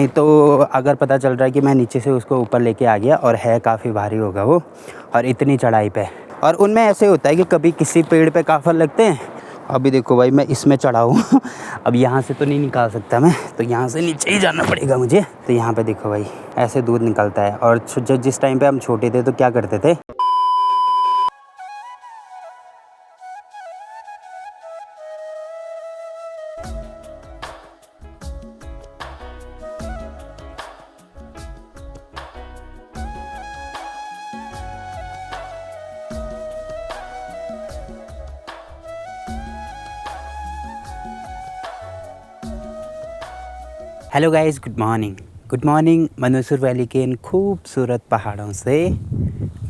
नहीं तो अगर पता चल रहा है कि मैं नीचे से उसको ऊपर लेके आ गया और है काफ़ी भारी होगा वो, और इतनी चढ़ाई पे। और उनमें ऐसे होता है कि कभी किसी पेड़ पे काफ़ल लगते हैं। अभी देखो भाई मैं इसमें चढ़ा हूँ अब यहाँ से तो नहीं निकाल सकता मैं, तो यहाँ से नीचे ही जाना पड़ेगा मुझे। तो यहाँ पे देखो भाई ऐसे दूध निकलता है। और जिस टाइम पे हम छोटे थे तो क्या करते थे, hello guys, good morning. Good morning Mandsaur valley के इन खूबसूरत पहाड़ों से,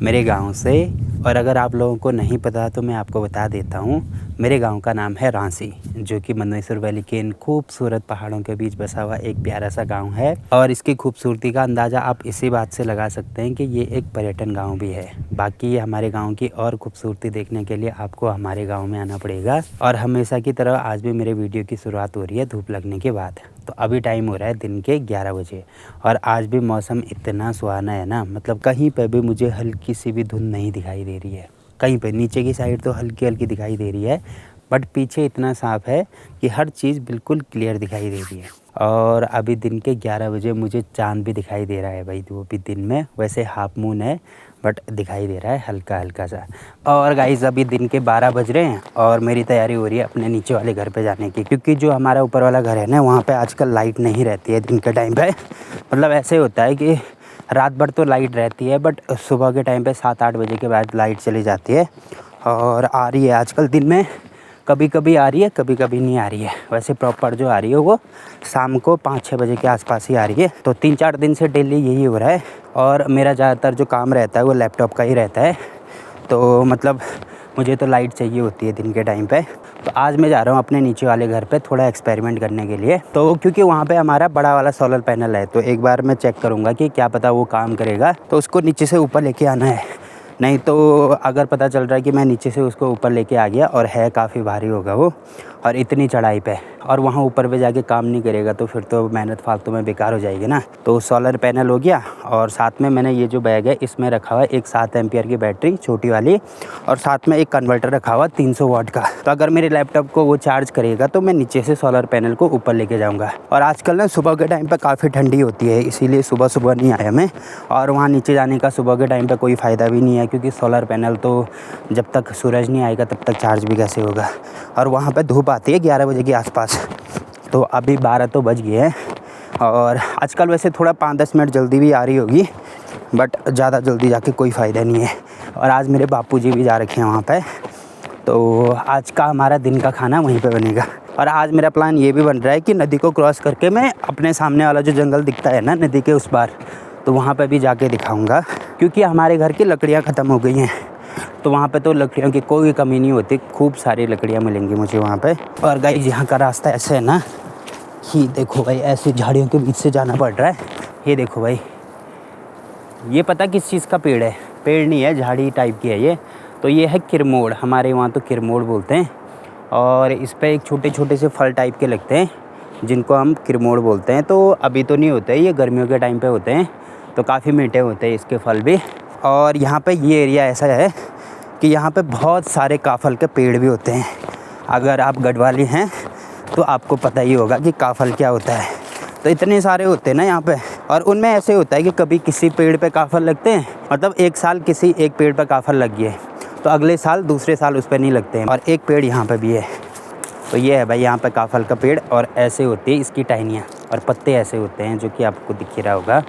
मेरे गांव से। और अगर आप लोगों को नहीं पता तो मैं आपको बता देता हूँ, मेरे गांव का नाम है रांसी, जो कि मंदसौर वैली के इन खूबसूरत पहाड़ों के बीच बसा हुआ एक प्यारा सा गांव है। और इसकी खूबसूरती का अंदाज़ा आप इसी बात से लगा सकते हैं कि ये एक पर्यटन गांव भी है। बाकी हमारे गांव की और खूबसूरती देखने के लिए आपको हमारे गांव में आना पड़ेगा। और हमेशा की तरह आज भी मेरे वीडियो की शुरुआत हो रही है धूप लगने के बाद। तो अभी टाइम हो रहा है दिन के 11 बजे और आज भी मौसम इतना सुहाना है ना, मतलब कहीं पे भी मुझे हल्की सी भी धुंध नहीं दिखाई दे रही है। कहीं पे नीचे की साइड तो हल्की हल्की दिखाई दे रही है, बट पीछे इतना साफ़ है कि हर चीज़ बिल्कुल क्लियर दिखाई दे रही है। और अभी दिन के 11 बजे मुझे चाँद भी दिखाई दे रहा है भाई, वो भी दिन में। वैसे हाफ मून है बट दिखाई दे रहा है हल्का हल्का सा। और गाइस अभी दिन के 12 बज रहे हैं और मेरी तैयारी हो रही है अपने नीचे वाले घर पे जाने की, क्योंकि जो हमारा ऊपर वाला घर है ना, वहाँ पे आजकल लाइट नहीं रहती है दिन के टाइम पे। मतलब ऐसे होता है कि रात भर तो लाइट रहती है, बट सुबह के टाइम पे 7-8 बजे के बाद लाइट चली जाती है। और आ रही है आजकल दिन में, कभी कभी आ रही है, कभी कभी नहीं आ रही है। वैसे प्रॉपर जो आ रही है वो शाम को 5-6 बजे के आसपास ही आ रही है। तो 3-4 दिन से डेली यही हो रहा है। और मेरा ज़्यादातर जो काम रहता है वो लैपटॉप का ही रहता है, तो मतलब मुझे तो लाइट चाहिए होती है दिन के टाइम पे। तो आज मैं जा रहा हूँ अपने नीचे वाले घर पे थोड़ा एक्सपेरिमेंट करने के लिए। तो क्योंकि वहाँ पे हमारा बड़ा वाला सोलर पैनल है, तो एक बार मैं चेक करूँगा कि क्या पता वो काम करेगा, तो उसको नीचे से ऊपर लेके आना है। नहीं तो अगर पता चल रहा है कि मैं नीचे से उसको ऊपर लेके आ गया और है काफ़ी भारी होगा वो, और इतनी चढ़ाई पे, और वहाँ ऊपर पे जाके काम नहीं करेगा तो फिर तो मेहनत फालतू में बेकार हो जाएगी ना। तो सोलर पैनल हो गया, और साथ में मैंने ये जो बैग है इसमें रखा हुआ है एक 7 एम्पियर की बैटरी छोटी वाली, और साथ में एक कन्वर्टर रखा हुआ 300 वाट का। तो अगर मेरे लैपटॉप को वो चार्ज करेगा तो मैं नीचे से सोलर पैनल को ऊपर लेके जाऊँगा। और आजकल ना सुबह के टाइम पर काफ़ी ठंडी होती है, इसीलिए सुबह सुबह नहीं आया मैं। और वहाँ नीचे जाने का सुबह के टाइम पर कोई फ़ायदा भी नहीं है, क्योंकि सोलर पैनल तो जब तक सूरज नहीं आएगा तब तक चार्ज भी कैसे होगा। और वहाँ पे धूप आती है 11 बजे के आसपास, तो अभी 12 तो बज गए हैं। और आजकल वैसे थोड़ा 5-10 मिनट जल्दी भी आ रही होगी, बट ज़्यादा जल्दी जाके कोई फ़ायदा नहीं है। और आज मेरे बापूजी भी जा रखे हैं वहाँ पे, तो आज का हमारा दिन का खाना वहीं पे बनेगा। और आज मेरा प्लान ये भी बन रहा है कि नदी को क्रॉस करके मैं अपने सामने वाला जो जंगल दिखता है ना नदी के उस पार, तो वहाँ पे भी जाके दिखाऊंगा, क्योंकि हमारे घर की लकड़ियाँ ख़त्म हो गई हैं। तो वहाँ पे तो लकड़ियों की कोई कमी नहीं होती, खूब सारी लकड़ियाँ मिलेंगी मुझे वहाँ पे। और गाइस यहाँ का रास्ता ऐसे है ना, ये देखो भाई ऐसी झाड़ियों के बीच से जाना पड़ रहा है। ये देखो भाई, ये पता किस चीज़ का पेड़ है? पेड़ नहीं है, झाड़ी टाइप की है ये। तो ये है किरमोड़, हमारे वहाँ तो किरमोड़ बोलते हैं। और इस पर एक छोटे छोटे से फल टाइप के लगते हैं, जिनको हम किरमोड़ बोलते हैं। तो अभी तो नहीं होते, ये गर्मियों के टाइम पे होते हैं, तो काफ़ी मीठे होते हैं इसके फल भी। और यहाँ पे ये एरिया ऐसा है कि यहाँ पे बहुत सारे काफल के पेड़ भी होते हैं। अगर आप गढ़वाली हैं तो आपको पता ही होगा कि काफल क्या होता है। तो इतने सारे होते हैं ना यहाँ पे, और उनमें ऐसे होता है कि कभी किसी पेड़ पे काफल लगते हैं, मतलब एक साल किसी एक पेड़ पर काफल लग गए तो अगले साल दूसरे साल उस पर नहीं लगते हैं। और एक पेड़ यहाँ पे भी है, तो ये है भाई यहाँ पे काफल का पेड़। और ऐसे होती है इसकी टहनियाँ, और पत्ते ऐसे होते हैं जो कि आपको दिख ही रहा होगा।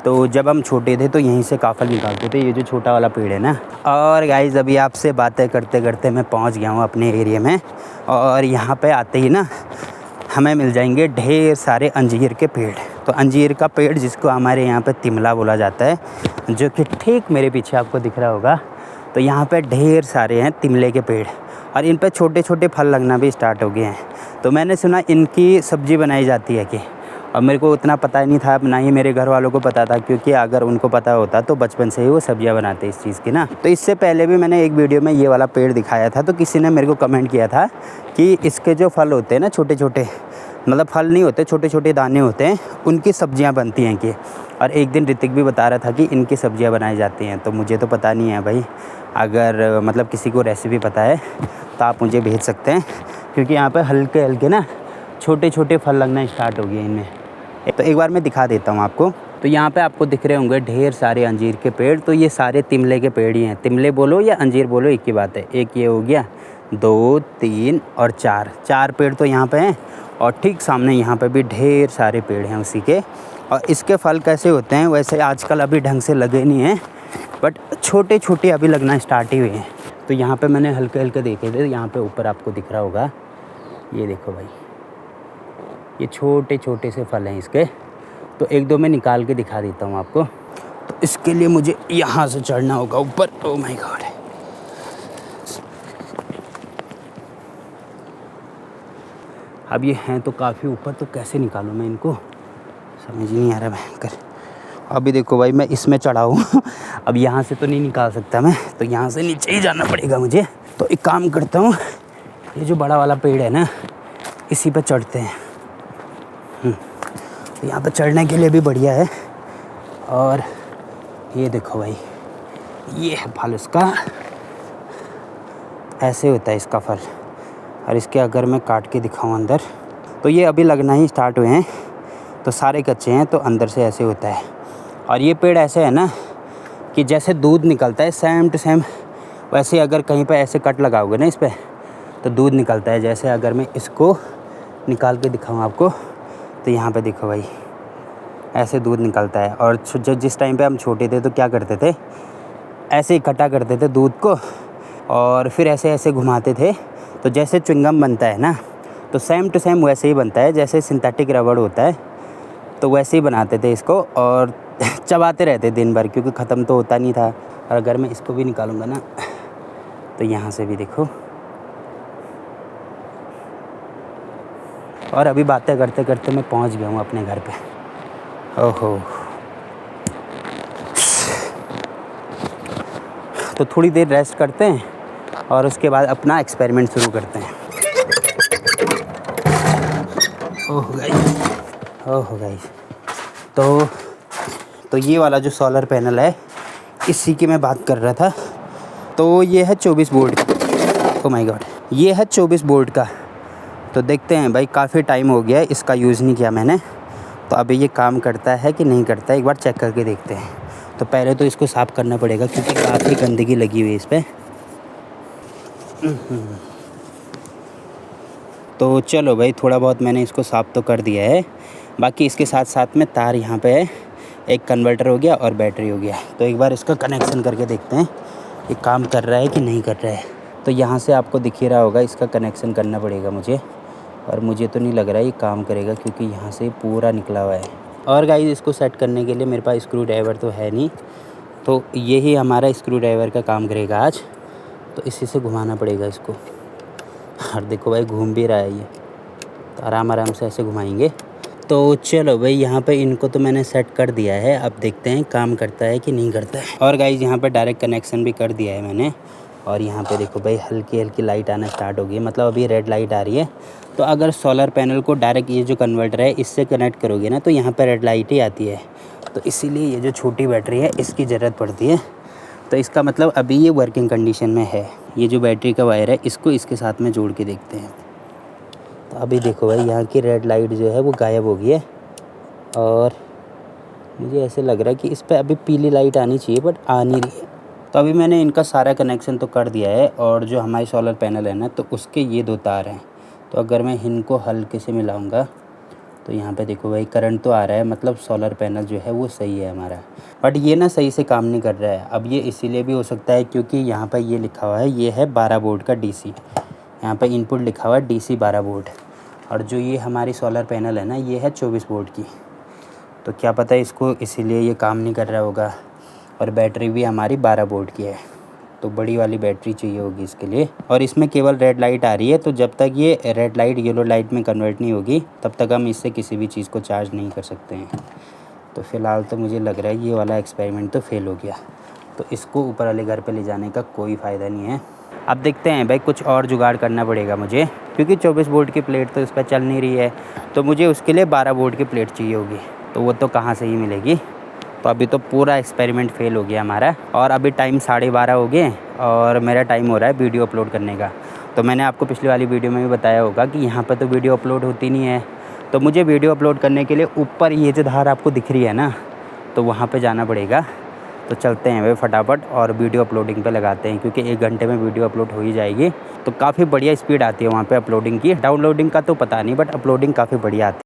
तो जब हम छोटे थे तो यहीं से काफल निकालते थे, ये जो छोटा वाला पेड़ है ना। और गाइस अभी आपसे बातें करते करते मैं पहुंच गया हूँ अपने एरिया में, और यहाँ पे आते ही ना हमें मिल जाएंगे ढेर सारे अंजीर के पेड़। तो अंजीर का पेड़ जिसको हमारे यहाँ पे तिमला बोला जाता है, जो कि ठीक मेरे पीछे आपको दिख रहा होगा। तो यहाँ पे ढेर सारे हैं तिमले के पेड़, और इन पे छोटे छोटे फल लगना भी स्टार्ट हो गए हैं। तो मैंने सुना इनकी सब्ज़ी बनाई जाती है कि, और मेरे को उतना पता नहीं था, ना ही मेरे घर वालों को पता था, क्योंकि अगर उनको पता होता तो बचपन से ही वो सब्जियां बनाते इस चीज़ की ना। तो इससे पहले भी मैंने एक वीडियो में ये वाला पेड़ दिखाया था, तो किसी ने मेरे को कमेंट किया था कि इसके जो फल होते हैं ना छोटे छोटे, मतलब फल नहीं होते, छोटे छोटे दाने होते हैं, उनकी सब्जियां बनती हैं कि। और एक दिन ऋतिक भी बता रहा था कि इनकी सब्जियां बनाई जाती हैं। तो मुझे तो पता नहीं है भाई, अगर मतलब किसी को रेसिपी पता है तो आप मुझे भेज सकते हैं, क्योंकि यहाँ पे हल्के हल्के ना छोटे छोटे फल लगना स्टार्ट हो गए इनमें। तो एक बार मैं दिखा देता हूँ आपको। तो यहाँ पे आपको दिख रहे होंगे ढेर सारे अंजीर के पेड़। तो ये सारे तिमले के पेड़ ही हैं। तिमले बोलो या अंजीर बोलो, एक ही बात है। एक ये हो गया, 2, 3 और 4 पेड़ तो यहाँ पे हैं। और ठीक सामने यहाँ पे भी ढेर सारे पेड़ हैं उसी के। और इसके फल कैसे होते हैं, वैसे आजकल अभी ढंग से लगे नहीं हैं, बट छोटे छोटे अभी लगना स्टार्ट ही हुए हैं। तो यहाँ पे मैंने हल्के हल्के देखे थे। यहाँ पे ऊपर आपको दिख रहा होगा, ये देखो भाई, ये छोटे छोटे से फल हैं इसके। तो एक दो मैं निकाल के दिखा देता हूँ आपको। तो इसके लिए मुझे यहाँ से चढ़ना होगा ऊपर। ओह माय गॉड, अब ये हैं तो काफ़ी ऊपर, तो कैसे निकालूँ मैं इनको, समझ नहीं आ रहा भयंकर। अभी देखो भाई, मैं इसमें चढ़ा हूँ अब यहाँ से तो नहीं निकाल सकता मैं, तो यहाँ से नीचे ही जाना पड़ेगा मुझे। तो एक काम करता हूँ, ये जो बड़ा वाला पेड़ है ना, इसी पर चढ़ते हैं। तो यहाँ पर चढ़ने के लिए भी बढ़िया है। और ये देखो भाई, ये है फल इसका, ऐसे होता है इसका फल। और इसके अगर मैं काट के दिखाऊँ अंदर, तो ये अभी लगना ही स्टार्ट हुए हैं, तो सारे कच्चे हैं, तो अंदर से ऐसे होता है। और ये पेड़ ऐसे है ना कि जैसे दूध निकलता है सेम टू सेम, वैसे अगर कहीं पर ऐसे कट लगाओगे ना इस पर, तो दूध निकलता है। जैसे अगर मैं इसको निकाल के दिखाऊँ आपको, तो यहाँ पे देखो भाई, ऐसे दूध निकलता है। और जिस टाइम पे हम छोटे थे तो क्या करते थे, ऐसे इकट्ठा करते थे दूध को, और फिर ऐसे ऐसे घुमाते थे। तो जैसे च्युइंगम बनता है ना, तो सेम टू सेम वैसे ही बनता है, जैसे सिंथेटिक रबड़ होता है, तो वैसे ही बनाते थे इसको। और चबाते रहते दिन भर, क्योंकि ख़त्म तो होता नहीं था। और अगर मैं इसको भी निकालूंगा ना, तो यहाँ से भी देखो। और अभी बातें करते करते मैं पहुँच गया हूँ अपने घर पे। ओहो, तो थोड़ी देर रेस्ट करते हैं और उसके बाद अपना एक्सपेरिमेंट शुरू करते हैं। ओह गाइस, तो ये वाला जो सोलर पैनल है, इसी की मैं बात कर रहा था। तो ये है 24 वोल्ट का। ओह माय गॉड, ये है 24 वोल्ट का। तो देखते हैं भाई, काफ़ी टाइम हो गया है इसका यूज़ नहीं किया मैंने, तो अभी ये काम करता है कि नहीं करता है, एक बार चेक करके देखते हैं। तो पहले तो इसको साफ़ करना पड़ेगा, क्योंकि काफ़ी गंदगी लगी हुई है इस पर। तो चलो भाई, थोड़ा बहुत मैंने इसको साफ़ तो कर दिया है। बाकी इसके साथ साथ में तार यहाँ पे है, एक कन्वर्टर हो गया और बैटरी हो गया। तो एक बार इसका कनेक्शन करके देखते हैं ये काम कर रहा है कि नहीं कर रहा है। तो यहाँ से आपको दिख ही रहा होगा, इसका कनेक्शन करना पड़ेगा मुझे, और मुझे तो नहीं लग रहा है ये काम करेगा, क्योंकि यहाँ से पूरा निकला हुआ है। और गाइस, इसको सेट करने के लिए मेरे पास स्क्रू ड्राइवर तो है नहीं, तो यही हमारा स्क्रू ड्राइवर का काम करेगा आज। तो इसी से घुमाना पड़ेगा इसको। और देखो भाई, घूम भी रहा है ये, तो आराम आराम से ऐसे घुमाएंगे। तो चलो भाई, यहाँ पे इनको तो मैंने सेट कर दिया है, अब देखते हैं काम करता है कि नहीं करता है। और गाइस, यहाँ पे डायरेक्ट कनेक्शन भी कर दिया है मैंने। और यहाँ पे देखो भाई, हल्की हल्की लाइट आना स्टार्ट हो गई है, मतलब अभी रेड लाइट आ रही है। तो अगर सोलर पैनल को डायरेक्ट ये जो कन्वर्टर है इससे कनेक्ट करोगे ना, तो यहाँ पर रेड लाइट ही आती है। तो इसीलिए ये जो छोटी बैटरी है इसकी ज़रूरत पड़ती है। तो इसका मतलब अभी ये वर्किंग कंडीशन में है। ये जो बैटरी का वायर है, इसको इसके साथ में जोड़ के देखते हैं। तो अभी देखो भाई, यहाँ की रेड लाइट जो है वो गायब हो गई है, और मुझे ऐसे लग रहा है कि इस पर अभी पीली लाइट आनी चाहिए, बट आ नहीं रही है। तो अभी मैंने इनका सारा कनेक्शन तो कर दिया है, और जो हमारी सोलर पैनल है ना, तो उसके ये 2 तार हैं। तो अगर मैं इनको हल्के से मिलाऊंगा, तो यहाँ पे देखो भाई, करंट तो आ रहा है, मतलब सोलर पैनल जो है वो सही है हमारा। बट ये ना सही से काम नहीं कर रहा है। अब ये इसीलिए भी हो सकता है क्योंकि यहाँ पर ये लिखा हुआ है, ये है 12 वोल्ट का DC। यहाँ पे इनपुट लिखा हुआ है DC 12 वोल्ट, और जो ये हमारी सोलर पैनल है ना, ये है 24 वोल्ट की। तो क्या पता है इसको इसीलिए ये काम नहीं कर रहा होगा। और बैटरी भी हमारी 12 वोल्ट की है, तो बड़ी वाली बैटरी चाहिए होगी इसके लिए। और इसमें केवल रेड लाइट आ रही है, तो जब तक ये रेड लाइट येलो लाइट में कन्वर्ट नहीं होगी, तब तक हम इससे किसी भी चीज़ को चार्ज नहीं कर सकते हैं। तो फ़िलहाल तो मुझे लग रहा है ये वाला एक्सपेरिमेंट तो फेल हो गया। तो इसको ऊपर वाले घर पे ले जाने का कोई फ़ायदा नहीं है। अब देखते हैं भाई, कुछ और जुगाड़ करना पड़ेगा मुझे, क्योंकि 24 वोल्ट की प्लेट तो इस पर चल नहीं रही है, तो मुझे उसके लिए 12 वोल्ट की प्लेट चाहिए होगी, तो वो तो कहाँ से ही मिलेगी। तो अभी तो पूरा एक्सपेरिमेंट फेल हो गया हमारा, और अभी टाइम 12:30 हो गए और मेरा टाइम हो रहा है वीडियो अपलोड करने का। तो मैंने आपको पिछली वाली वीडियो में भी बताया होगा कि यहाँ पर तो वीडियो अपलोड होती नहीं है, तो मुझे वीडियो अपलोड करने के लिए ऊपर ये जो धार आपको दिख रही है ना, तो वहाँ पे जाना पड़ेगा। तो चलते हैं वे फटाफट और वीडियो अपलोडिंग पे लगाते हैं, क्योंकि 1 घंटे में वीडियो अपलोड हो ही जाएगी। तो काफ़ी बढ़िया स्पीड आती है वहाँ पे अपलोडिंग की। डाउनलोडिंग का तो पता नहीं, बट अपलोडिंग काफ़ी बढ़िया आती है।